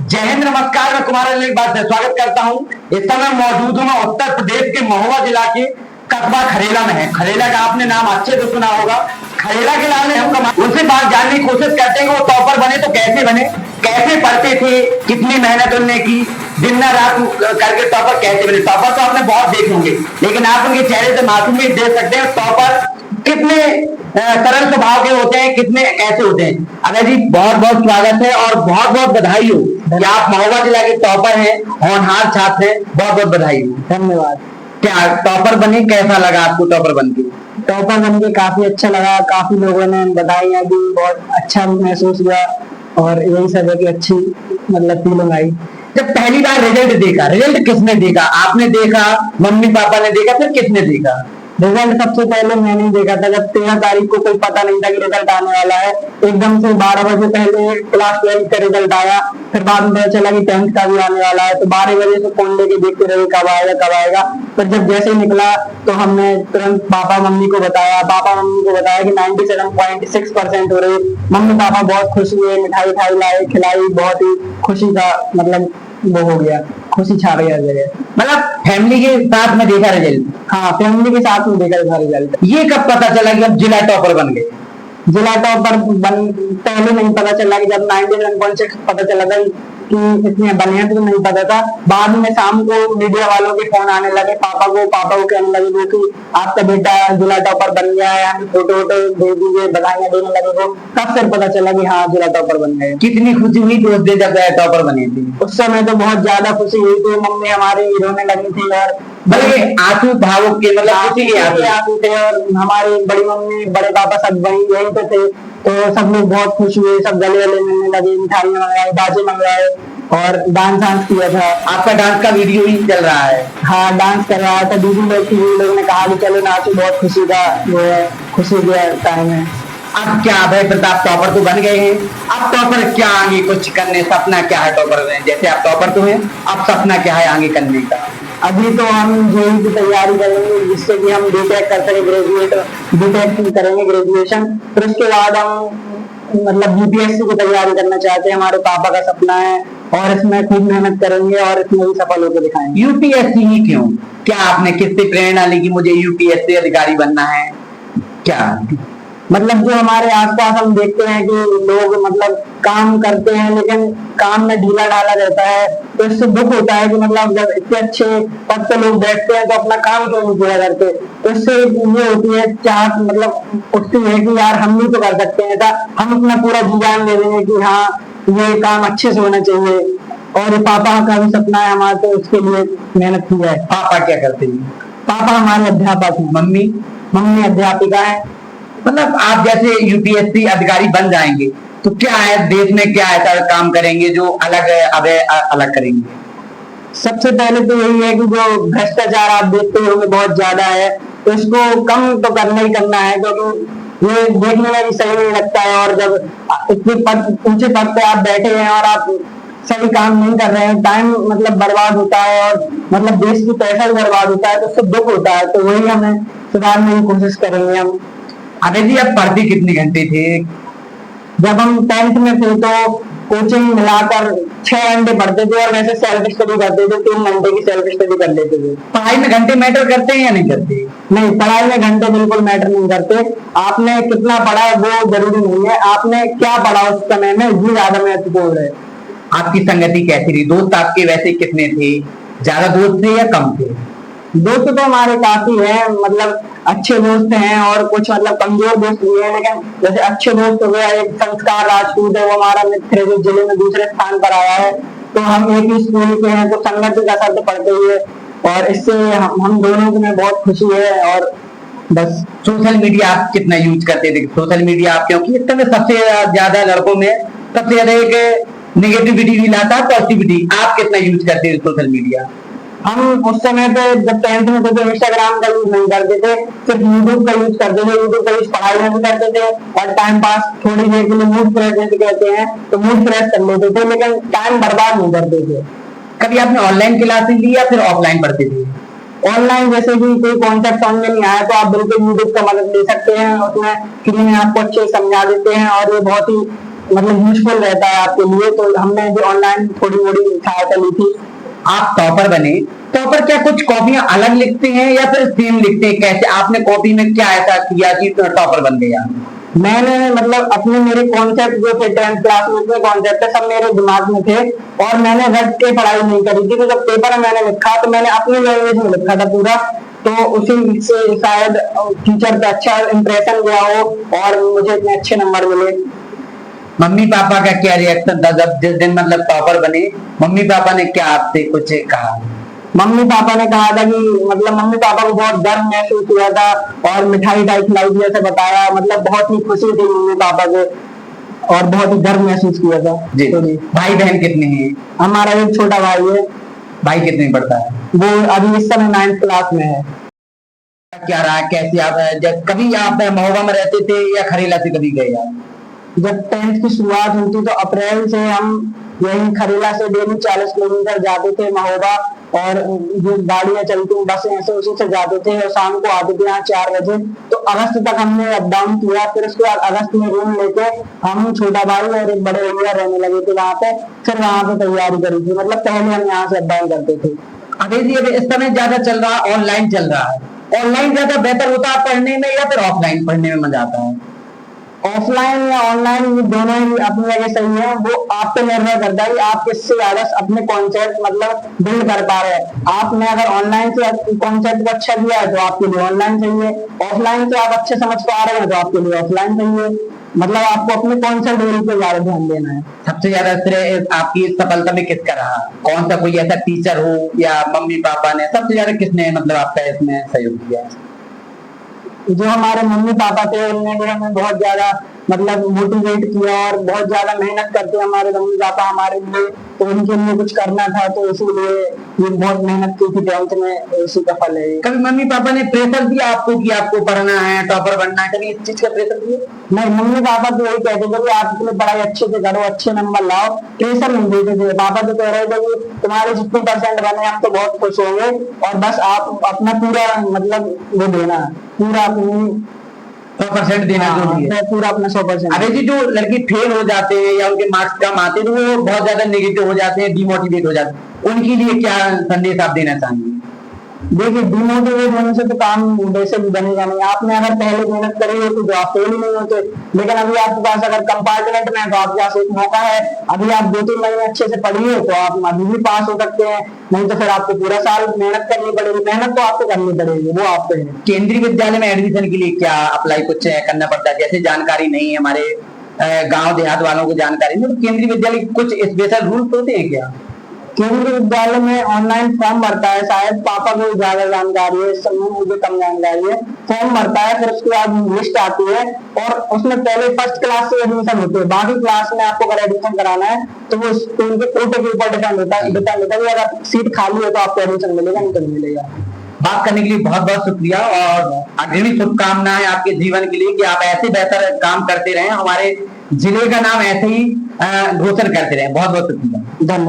जय हिंद, नमस्कार। मैं कुमार एक बार से स्वागत करता हूं। इस समय मौजूद हूं मैं उत्तर प्रदेश के महुआ जिला के कस्बा खरेला में है। खरेला का आपने नाम अच्छे से सुना होगा। खरेला के नाम में हम उनसे बात जानने की कोशिश करते हैं कि वो टॉपर बने तो कैसे बने, कैसे पढ़ते थे, कितनी मेहनत उन्होंने की, दिन रात करके टॉपर कैसे बने। टॉपर तो आपने बहुत देखे होंगे, लेकिन आप उनके चेहरे से मासूमी देख सकते हैं टॉपर कितने सरल स्वभाव के होते हैं, कितने कैसे होते हैं। अभय जी, बहुत बहुत स्वागत है और बहुत बहुत बधाई हो कि आप महोबा जिला के टॉपर हैं, होनहार छात्र हैं। बहुत बहुत बधाई हो। धन्यवाद। क्या टॉपर बने, कैसा लगा आपको टॉपर बन के? टॉपर बन के काफी अच्छा लगा। काफी लोगों ने बधाइयां दी, बहुत अच्छा महसूस हुआ और यही सब है कि अच्छी मतलब फीलिंग आई। जब पहली बार रिजल्ट देखा, रिजल्ट किसने देखा? आपने देखा, मम्मी पापा ने देखा, फिर किसने देखा? रिजल्ट सबसे पहले मैंने देखा था। जब 13 तारीख को कोई पता नहीं था कि रिजल्ट आने वाला है, एकदम से 12 बजे पहले क्लास 12 का रिजल्ट आया। फिर बाद में पता चला कि 10th का भी आने वाला है, तो 12 बजे से फोन लेके देखते रहे कब आएगा कब आएगा। फिर जब जैसे ही निकला तो हमने तुरंत पापा मम्मी को बताया कि 97.6% हो रही। मम्मी पापा बहुत खुश हुए, मिठाई उठाई लाए, खिलाई। बहुत ही खुशी का मतलब वो हो गया, खुशी छा गई हर जगह। मतलब फैमिली के साथ में देखा रिजल्ट? हाँ, फैमिली के साथ में देखा था रिजल्ट। ये कब पता चला कि अब जिला टॉपर बन गए? जिला टॉपर पहले नहीं पता चला कि जब 97.6 पता चला था कि इतने बने हैं, तो नहीं पता था। बाद में शाम को मीडिया वालों के फोन आने लगे, पापा को कहने लगे वो कि आपका बेटा जिला टॉपर बन गया है, हमें फोटो वोटो दे दीजिए, बधाइयां देने लगे। वो तब फिर पता चला कि हाँ जिला टॉपर बन गए। कितनी खुशी हुई दोस्त दिन जब टॉपर बने थे? उस समय तो बहुत ज्यादा खुशी हुई थी। मम्मी हमारी रोने लगी थी और बल्कि आंसू भावुक के मतलब खुशी के आंसू थे। और हमारी बड़ी मम्मी बड़े पापा सब यहीं पे थे, तो सब लोग बहुत खुश हुए, सब गले गले मिलने लगे, मिठाइयां मंगवाई, बाजे मंगवाए और डांस किया था। आपका डांस का वीडियो भी चल रहा है? हाँ, डांस कर रहा था। दीदी लोग ने कहा कि चलो नाचो, बहुत खुशी का वो है, खुशी का टाइम है। अब क्या अभय प्रताप टॉपर तो बन गए हैं, अब टॉपर क्या आगे कुछ करने, सपना क्या है टॉपर में? जैसे आप टॉपर तो हैं, अब सपना क्या है आगे करने का? अभी तो हम जेईई की तैयारी करेंगे, जिससे कि हम बीटेक कर सके, बीटेक करेंगे ग्रेजुएशन। फिर उसके बाद हम मतलब यूपीएससी की तैयारी करना चाहते हैं। हमारे पापा का सपना है और इसमें खूब मेहनत करेंगे और इसमें भी सफल होकर दिखाएंगे। यूपीएससी ही क्यों? क्या आपने किससे प्रेरणा ली कि मुझे यूपीएससी अधिकारी बनना है? क्या मतलब जो हमारे आसपास हम देखते हैं कि लोग मतलब काम करते हैं लेकिन काम में ढीला ढाला रहता है, तो इससे दुख होता है कि मतलब जब इतने अच्छे पद पे लोग बैठते हैं तो अपना काम क्यों नहीं पूरा करते। तो इससे ये होती है चाह, मतलब उठती है कि यार हम भी तो कर सकते हैं, हम अपना पूरा जीवन दे देंगे कि हाँ ये काम अच्छे से होना चाहिए। और पापा का भी सपना है हमारा, तो उसके लिए मेहनत की है। पापा क्या करते हैं? पापा हमारे अध्यापक हैं। मम्मी अध्यापिका है। मतलब आप जैसे यूपीएससी अधिकारी बन जाएंगे तो क्या है, देश में क्या ऐसा काम करेंगे जो अलग है, अभय अलग करेंगे? सबसे पहले तो यही है कि जो भ्रष्टाचार आप देखते होंगे बहुत ज्यादा है, तो इसको कम तो करना ही करना है, क्योंकि ये देखने में भी सही नहीं लगता है। और जब इतने ऊंचे पद पे आप बैठे हैं और आप सही काम नहीं कर रहे हैं, टाइम मतलब बर्बाद होता है और मतलब देश की पैसा भी बर्बाद होता है, तो उससे दुख होता है। तो वही हमें सुधारने की कोशिश करेंगे हम। अभय जी, आप पढ़ते कितने घंटे थे? जब हम 10th में थे तो कोचिंग मिलाकर 6 घंटे पढ़ते थे और वैसे सेल्फ स्टडी करते थे, 3 घंटे की सेल्फ स्टडी कर लेते थे। पढ़ाई में घंटे मैटर करते हैं या नहीं करते? नहीं, पढ़ाई में घंटे बिल्कुल मैटर नहीं करते। आपने कितना पढ़ा है वो जरूरी नहीं है, आपने क्या पढ़ा उस समय में ये ज्यादा महत्वपूर्ण है। आपकी संगति कैसी रही? दोस्त आपके वैसे कितने थे? ज्यादा दोस्त थे या कम थे? दोस्त तो हमारे काफी हैं, मतलब अच्छे दोस्त हैं और कुछ मतलब कमजोर दोस्त भी हैं। लेकिन जैसे अच्छे दोस्त हो गया, एक संस्कार राजपूत है, वो हमारा मित्र है जो जिले में दूसरे स्थान पर आया है। तो हम एक ही स्कूल के हैं, तो संगति का असर तो पड़ते ही है और इससे हम दोनों में बहुत खुशी है। और बस। सोशल मीडिया आप कितना यूज करते थे? सोशल मीडिया आप, क्योंकि इस समय सबसे ज्यादा लड़कों में सबसे ज्यादा एक नेगेटिविटी भी लाता है, पॉजिटिविटी। आप कितना यूज करते थे सोशल मीडिया? हम उस समय पे जब 10th में थे तो इंस्टाग्राम का यूज नहीं करते थे, सिर्फ यूट्यूब का यूज करते थे। यूट्यूब का यूज पढ़ाई में भी करते थे और टाइम पास थोड़ी देर के लिए मूड फ्रेश जैसे कहते हैं, तो मूड फ्रेश कर लेते थे, लेकिन टाइम बर्बाद नहीं करते थे। कभी आपने ऑनलाइन क्लासेस ली या फिर ऑफलाइन पढ़ते थे? ऑनलाइन जैसे कि कोई कॉन्सेप्ट समझ में नहीं आया तो आप बिल्कुल यूट्यूब का मदद ले सकते हैं, उसमें फ्री में आपको अच्छे समझा देते हैं और ये बहुत ही मतलब यूजफुल रहता है आपके लिए, तो हमने भी ऑनलाइन थोड़ी मोड़ी सहायता ली थी। आप टॉपर बने, टॉपर क्या कुछ कॉपियां अलग लिखते हैं या फिर सेम लिखते हैं? कैसे आपने कॉपी में क्या ऐसा किया कि टॉपर बन गया? मैंने मतलब अपने मेरे कॉन्सेप्ट जो थे 10th क्लास में जो कॉन्सेप्ट है सब मेरे दिमाग में थे, और मैंने रट के पढ़ाई नहीं करी थी। तो जब पेपर में मैंने लिखा तो मैंने अपनी लैंग्वेज में लिखा था पूरा, तो उसी से शायद टीचर पे अच्छा इंप्रेशन गया हो और मुझे इतने अच्छे नंबर मिले। मम्मी पापा का क्या रिएक्शन था जब जिस दिन मतलब टॉपर बने? मम्मी पापा ने क्या आपसे कुछ कहा? मम्मी पापा ने कहा था कि मतलब मम्मी पापा को बहुत गर्व महसूस हुआ था, और मिठाई टाइप खिलाई थी ऐसे बताया, मतलब बहुत ही खुशी थी मम्मी पापा को, और बहुत ही गर्व महसूस किया था। जी। तो जी भाई बहन कितने हैं? हमारा एक छोटा भाई है। भाई कितने में पढ़ता है? वो अभी इस समय 9th क्लास में है। क्या रहा, कैसे आप जब कभी आप महोबा में रहते थे या खरेला से कभी गए आप? जब 10th की शुरुआत हुई थी तो अप्रैल से हम यही खरेला से डेली 40 किलोमीटर जाते थे महोबा, और जो गाड़ियां चलती बसें ऐसे उसी से जाते थे, और शाम को आते थे यहाँ 4 बजे। तो अगस्त तक हमने अप डाउन किया, फिर उसके बाद अगस्त में रूम लेके हम, छोटा भाई और एक बड़े भैया रहने लगे थे वहाँ पे। फिर वहाँ पे तैयारी करी थी, मतलब पहले हम यहाँ से अप डाउन करते थे। अभी जी अभी इस समय ज्यादा चल रहा है, ऑनलाइन चल रहा है। ऑनलाइन ज्यादा बेहतर होता है पढ़ने में या फिर ऑफलाइन पढ़ने में मजा आता है? ऑफलाइन या ऑनलाइन ये दोनों ही अपनी जगह सही है। वो आप पे निर्भर करता है कि आप किससे ज्यादा अपने कॉन्सेप्ट मतलब बिल्ड कर पा रहे हैं। आपने अगर ऑनलाइन से कॉन्सेप्ट अच्छा दिया है तो आपके लिए ऑनलाइन सही है, ऑफलाइन से आप अच्छे समझ पा रहे हैं तो आपके लिए ऑफलाइन सही है। मतलब आपको अपने कॉन्सेप्ट पे ज्यादा ध्यान देना है। सबसे ज्यादा श्रेय आपकी इस सफलता में किसका रहा? कौन सा कोई ऐसा टीचर हो या मम्मी पापा ने? सबसे ज्यादा किसने मतलब आपका इसमें सहयोग किया? जो हमारे मम्मी पापा थे उन्होंने भी हमें बहुत ज्यादा मतलब मोटिवेट किया, और बहुत ज्यादा मेहनत करते हैं हमारे मम्मी पापा हमारे लिए, तो उनके लिए कुछ करना था तो इसीलिए ये बहुत मेहनत की थी 10th में, इसी का फल है। कभी मम्मी पापा ने प्रेशर दिया आपको कि आपको पढ़ना है, टॉपर बनना है? कभी इस चीज का प्रेशर दिया? नहीं, मम्मी पापा तो यही कहते थे कि आप अपनी पढ़ाई अच्छे से करो, अच्छे नंबर लाओ, प्रेशर नहीं देते थे। पापा तो कह रहे थे कि तुम्हारे जितने परसेंट बने हम तो बहुत खुश होंगे, और बस आप अपना पूरा मतलब वो देना, पूरा अपनी 100% देना जो भी है, पूरा अपना 100%। अरे जी जो लड़के फेल हो जाते हैं या उनके मार्क्स कम आते हैं तो वो बहुत ज्यादा नेगेटिव हो जाते हैं, डिमोटिवेट हो जाते हैं, उनके लिए क्या संदेश आप देना चाहेंगे? देखिए, डिमोटिवेट होने से तो काम वैसे भी बनेगा नहीं। आपने अगर पहले मेहनत करी होती तो आप फेल ही नहीं होते, लेकिन अभी आपके पास अगर कंपार्टमेंट में है तो आपके पास एक मौका है। अभी आप 2-3 महीने अच्छे से पढ़िए तो आप अभी भी पास हो सकते हैं, नहीं तो फिर आपको पूरा साल मेहनत करनी पड़ेगी। मेहनत तो आपको करनी पड़ेगी, वो आप पे है। केंद्रीय विद्यालय में एडमिशन के लिए क्या अप्लाई कुछ करना पड़ता है? जैसे जानकारी नहीं है हमारे गांव देहात वालों को जानकारी नहीं, तो केंद्रीय विद्यालय कुछ स्पेशल रूल होते हैं क्या? केंद्रीय विद्यालय में ऑनलाइन फॉर्म भरता है, शायद पापा को ज्यादा जानकारी है, इस समय मुझे कम जानकारी है। फॉर्म भरता है, फिर उसके बाद लिस्ट आती है, और उसमें पहले फर्स्ट क्लास से एडमिशन होते हैं। बाकी क्लास में आपको अगर एडमिशन कराना है तो वो उनके कोटे के ऊपर डिपेंड होता है कि अगर सीट खाली है तो आपको एडमिशन मिलेगा, नहीं तो नहीं मिलेगा। बात करने के लिए बहुत बहुत शुक्रिया, और अग्रिम शुभकामनाएं आपके जीवन के लिए कि आप ऐसे बेहतर काम करते रहें, हमारे जिले का नाम ऐसे ही रोशन करते रहें। बहुत बहुत शुक्रिया, धन्यवाद।